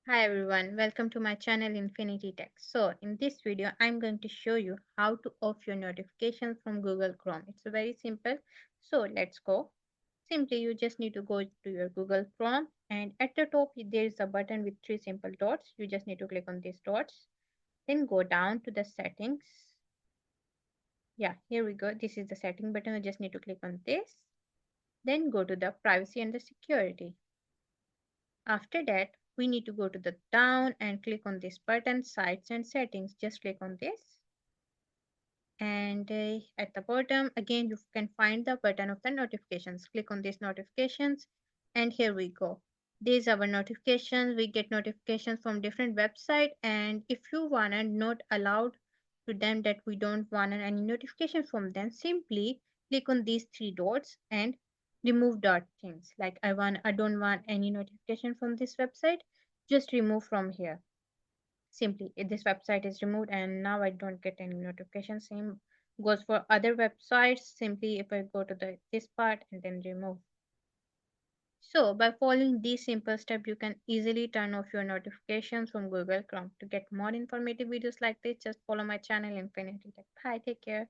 Hi everyone, welcome to my channel Infinity Tech. So in this video, I'm going to show you how to off your notifications from Google Chrome. It's very simple. So let's go. Simply you just need to go to your Google Chrome and at the top there is a button with three simple dots. You just need to click on these dots. Then go down to the settings. Yeah, here we go. This is the setting button. You just need to click on this. Then go to the privacy and the security. After that, we need to go to the down and click on this button, sites and settings. Just click on this. And at the bottom, again, you can find the button of the notifications. Click on these notifications. And here we go. These are our notifications. We get notifications from different website. And if you wanna not allowed to them that we don't want any notification from them, simply click on these three dots and remove dot things. Like I don't want any notification from this website. Just remove from here. Simply this website is removed and now I don't get any notification. Same goes for other websites. Simply if I go to the this part and then remove. So by following these simple steps, you can easily turn off your notifications from Google Chrome. To get more informative videos like this, just follow my channel Infinity Tech. Bye, take care.